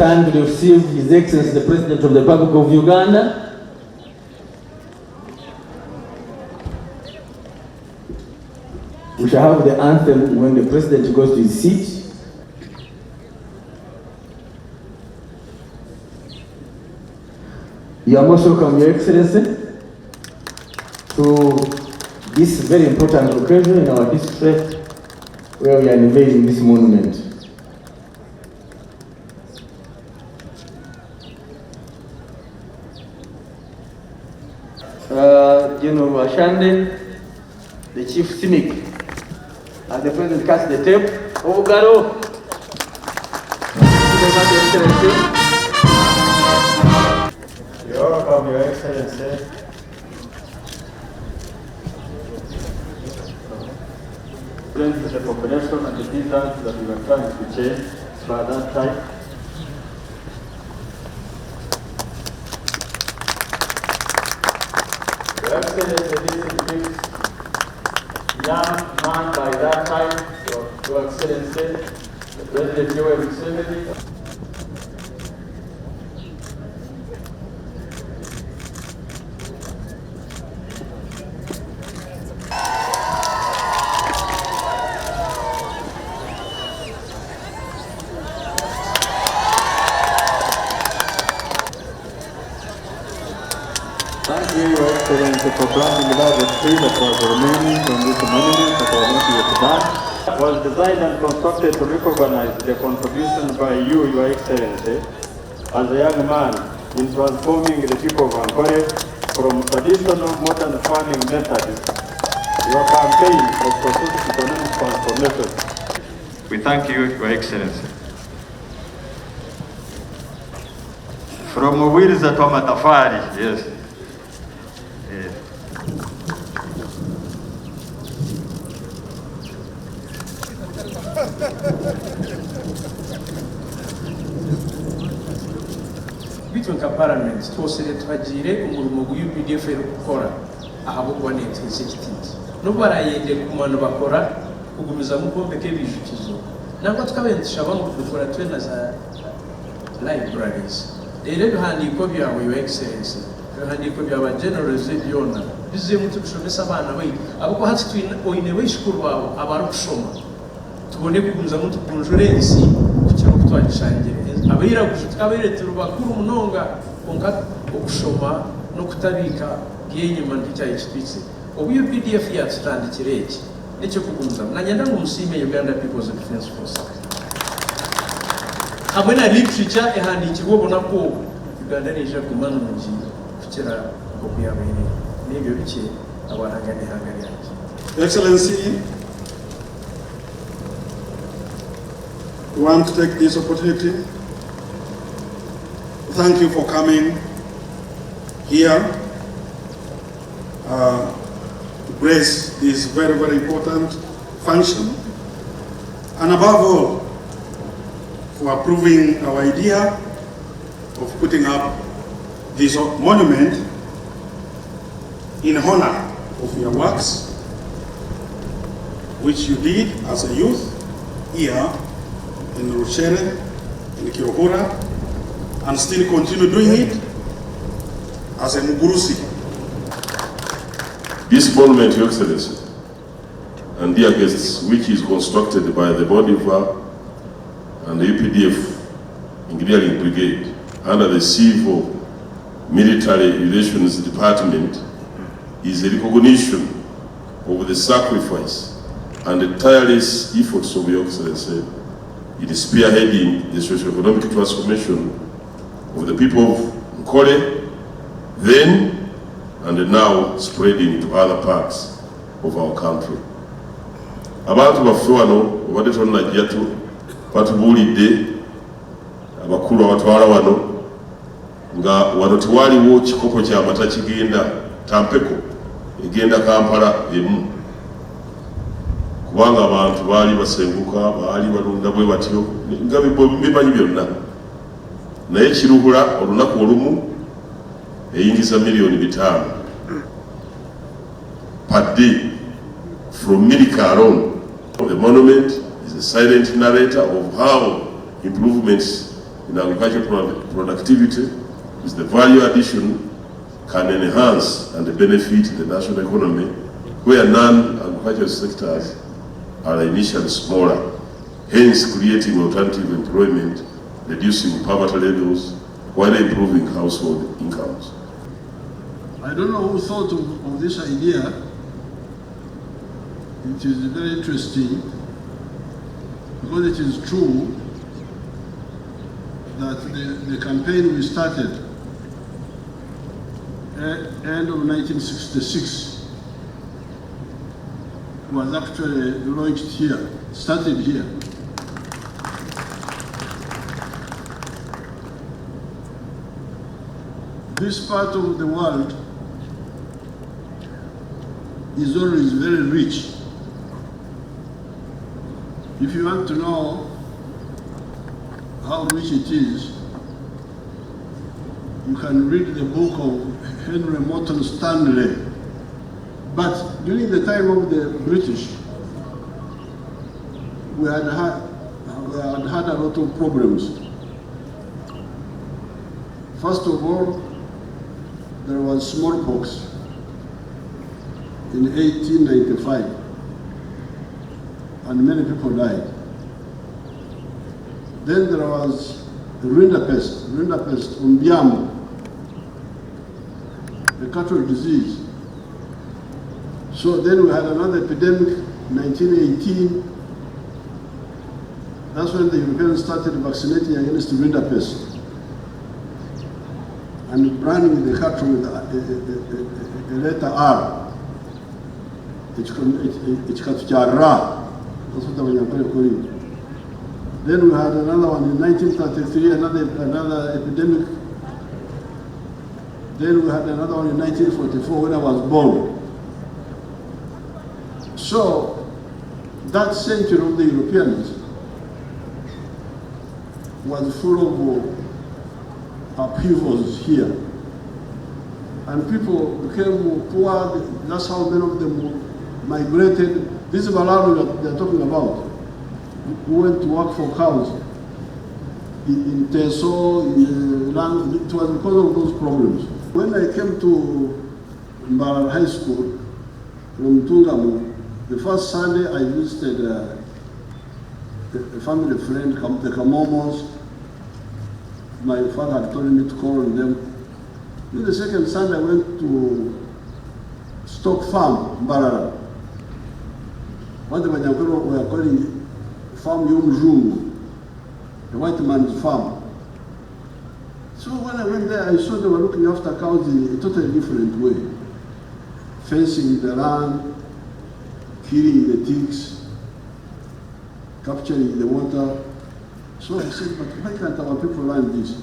stand to receive His Excellency the President of the Republic of Uganda. We shall have the anthem when the President goes to his seat. You are most welcome, Your Excellency, to this very important occasion in our district where we are unveiling this monument. General Ashande, the Chief Cynic, and the President cast the tape. Ovugaro. You're welcome, Your Excellency. Friends of the population and the designs that we were trying to change by that time. Your Excellency, this is young man by that time, Your Excellency, the President Yoweri Museveni. Thank you, Your Excellency, for planting about the tree that was remaining from this monument that was not yet done. It was designed and constructed to recognize the contribution by you, Your Excellency, as a young man in transforming the people of Ankole from traditional modern farming methods. Your campaign of socio-economic transformation. We thank you, Your Excellency. From Wilza to Matafari, yes. Bitwenka Parliament twosere twagire umurimo wa UPDF gukora ahabugwa netse security no barayende kumano bakora kugumiza mu kombe kebishukizo nako tukabensha bangu dukora twena za libraries rero bihandiko byawe Your Excellency bihandiko byaba generals byona bize mutu bishomesa abana bayi abako hati twina oine wishukuru wabo abarushoma tubone kugumiza mutu conjurency kukiro kutwagishangire abira gushikabere bakuru munonga onka okushoma no kutabika byenyuma ndicyaye kitwitse obu UPDF yatandikire iki nicyo kugunza nanyenda ngumusime Uganda Peoples Defence Forces hamwe na literature ehandikirwa bona ko Uganda nije kumana mugi kukira okuyabene nibyo bike abarangane hangari yake. Excellency, we want to take this opportunity. Thank you for coming here to grace this very, very important function, and above all, for approving our idea of putting up this monument in honor of your works, which you did as a youth here in Rushere, in Kiruhura, and still continue doing it as a Mugurusi. This monument, Your Excellency, and dear guests, which is constructed by the Bodiva and the UPDF Engineering Brigade under the Civil Military Relations Department, is a recognition of the sacrifice and the tireless efforts of Your Excellency in spearheading the socio-economic transformation of the people of Ankole, then and now spreading to other parts of our country. Abantu baffe wano obadde tonnajja batubuulidde abakulu abatwala wano nga wano tewaliwo kikopo ky'amata kigenda Tampeko egenda Kampala emu, kubanga abantu baali basenguka baali balunda bwe batyo nga bimanyi byonna, naye Kiruhura olunaku olumu eyingiza $5,000,000 per day from Milika alone. The monument is a silent narrator of how improvements in agricultural productivity is the value addition can enhance and benefit the national economy, where non-agricultural sectors are initially smaller, hence creating alternative employment, reducing poverty levels, while improving household incomes. I don't know who thought of this idea. It is very interesting because it is true that the campaign we started end of 1966 was actually launched here, started here. This part of the world is always very rich. If you want to know how rich it is, you can read the book of Henry Morton Stanley. But during the time of the British, we had had a lot of problems. First of all, there was smallpox in 1895, and many people died. Then there was the rinderpest umbiamu, the cattle disease. So then we had another epidemic, 1918. That's when the Europeans started vaccinating against rinderpest and branding the cattle with a letter R. That's what the Ankole call it. Then we had another one in 1933, another epidemic. Then we had another one in 1944 when I was born. So that century of the Europeans was full of upheavals here. And people became poor. That's how many of them migrated. This is Malawi that they're talking about, who went to work for cows in Teso, in Lang. It was because of those problems. When I came to Mbarara High School from Tungamu, the first Sunday I visited a family friend, the Kamomos. My father had told me to call on them. Then the second Sunday I went to Stock Farm, Mbarara. What the Ankole were calling Farm Yomjungu, the white man's farm. So when I went there, I saw they were looking after cows in a totally different way. Fencing the land, killing the ticks, capturing the water. So I said, but why can't our people learn this?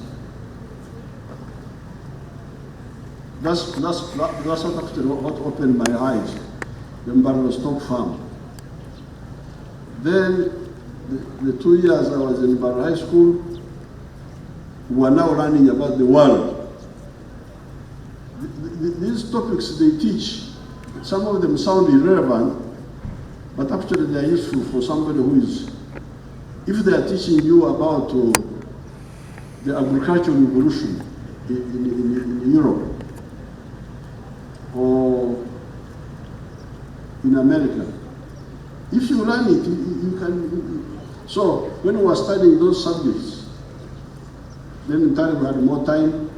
That's what opened my eyes, the Mbarara Stock Farm. Then, the 2 years I was in Mbarara High School, we were now learning about the world. These topics they teach, some of them sound irrelevant, but actually they are useful for somebody who is, if they are teaching you about the agricultural revolution in Europe or in America, if you learn it, you can. So when we were studying those subjects, then in time we had more time.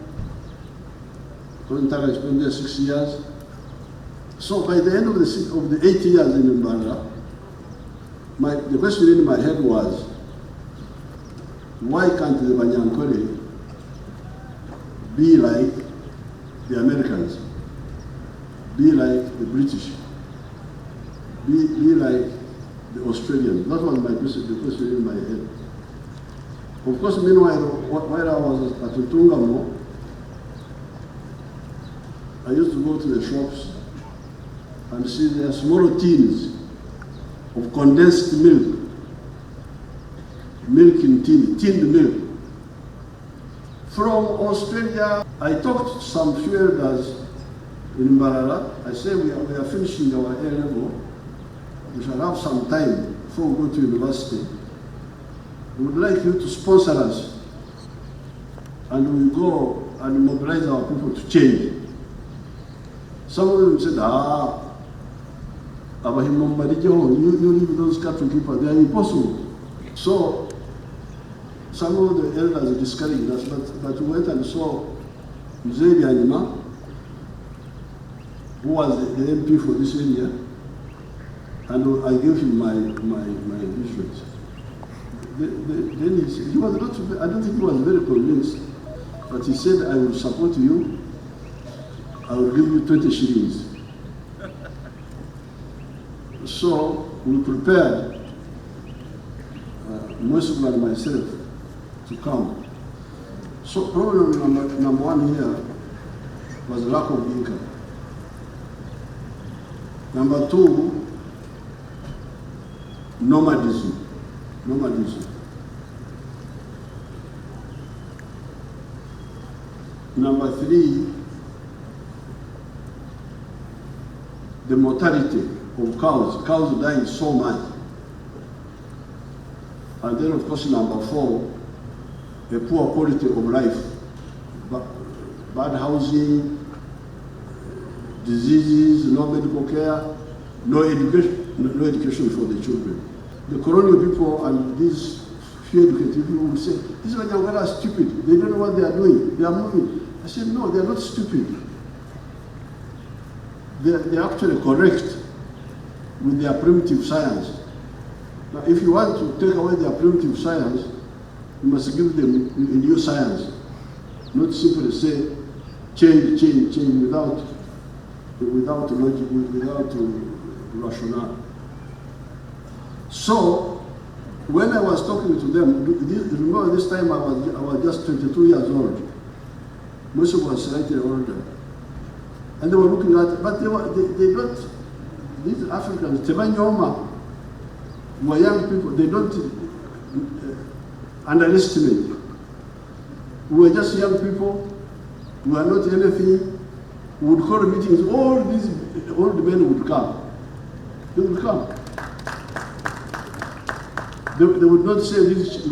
Because in time I spent there 6 years. So by the end of the 8 years in Mbarara, the question in my head was, why can't the Ankole be like the Americans, be like the British, be like the Australians? That was the question in my head. Of course, meanwhile, while I was at Utungamo, I used to go to the shops and see their small tins of condensed milk, milk in tinned milk. From Australia, I talked to some few elders in Mbarara. I said, we are finishing our A level. We shall have some time before we go to university. We would like you to sponsor us and we go and mobilize our people to change. Some of them said, you leave those cattle keepers, they are impossible. So some of the elders discouraged us, but we went and saw Rushere Anima, who was the MP for this area, and I gave him my visuals. Then he was not, I don't think he was very convinced, but he said, I will support you, I will give you 20 shillings. So we prepared, Museveni and myself, to come. So problem number one here was lack of income. Number two, nomadism. Number three, the mortality of cows. Cows dying so much. And then of course number four, a poor quality of life. Bad housing, diseases, no medical care, no education for the children. The colonial people and these few educated people will say, these Wanyangara are stupid, they don't know what they are doing, they are moving. I said, no, they are not stupid. They are actually correct with their primitive science. Now, if you want to take away their primitive science, you must give them a new science, not simply say, change without logic, without rationale. So, when I was talking to them, remember this time I was just 22 years old. Most of us were slightly older. And they were looking at, but they don't, these Africans, Tebanyoma, were young people, they don't underestimate. We were just young people, we were not anything. We would call meetings, all these old men would come. They would come. They would not say, these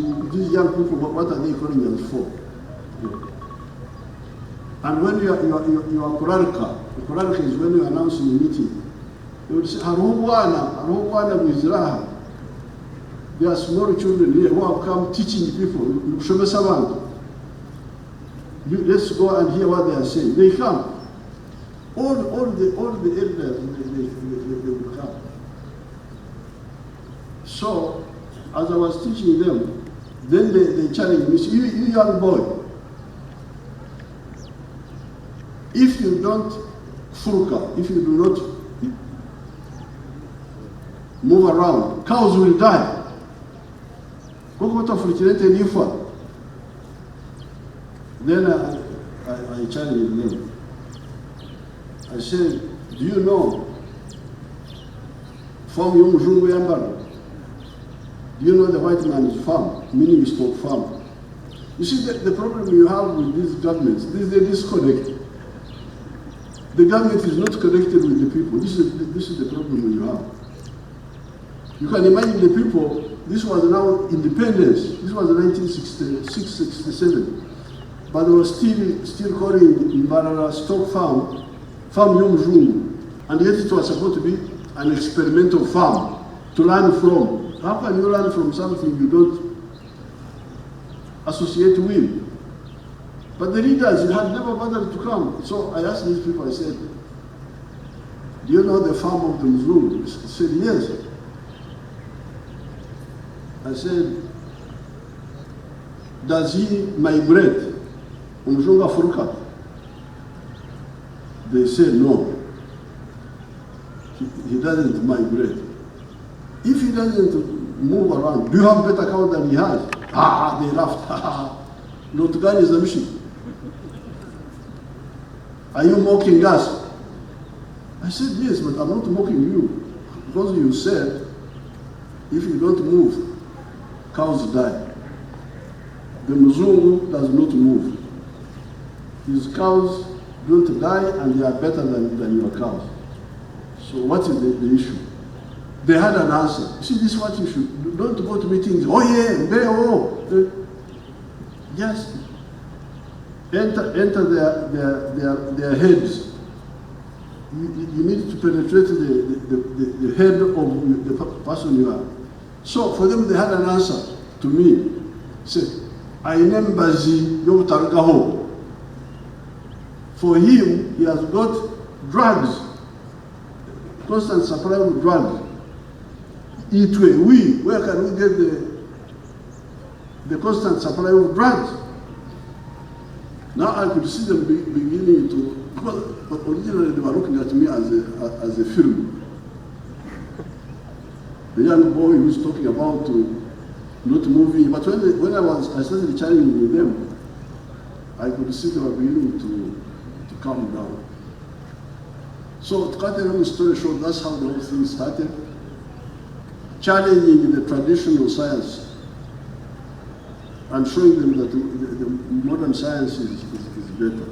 young people, what are they calling us for? And when you are Kurarika is when you announce in the meeting, they would say, Haruwana Mizraha. There are small children here who have come teaching people. Let's go and hear what they are saying. They come. All the elders, they would come. So, as I was teaching them, then they challenged me, you young boy, if you don't furka, if you do not move around, cows will die. Then I challenged them. I said, do you know farm Yomujungu Yambara? Do you know the white man's farm, meaning stock farm? You see, the problem you have with these governments, they disconnect. The government is not connected with the people. This is the problem you have. You can imagine the people, this was now independence. This was 1966, 67. But they were still calling Mbarara stock farm Yomujungu. And yet it was supposed to be an experimental farm to learn from. How can you learn from something you don't associate with? But the leaders had never bothered to come. So I asked these people, I said, do you know the farm of the Mzungu? They said, yes. I said, does he migrate? Umzunga Furuka? They said, no. He doesn't migrate. If he doesn't move around, do you have better cow than he has? They laughed. Lotugani is the mission. Are you mocking us? I said, yes, but I'm not mocking you. Because you said, if you don't move, cows die. The Mzungu does not move. His cows don't die and they are better than your cows. So what is the issue? They had an answer. You see, this is what you should do. Don't go to meetings. Oh yeah, yes. enter their heads. You need to penetrate the head of the person you are. So for them, they had an answer to me. Say, I name Bazi Yotargaho. For him, he has got drugs, constant supply of drugs. Where can we get the constant supply of drugs? Now I could see them beginning to, because originally they were looking at me as a film. The young boy who was talking about not moving, but when I started chatting with them, I could see they were beginning to calm down. So to cut a long story short, that's how the whole thing started. Challenging the traditional science and showing them that the modern science is better.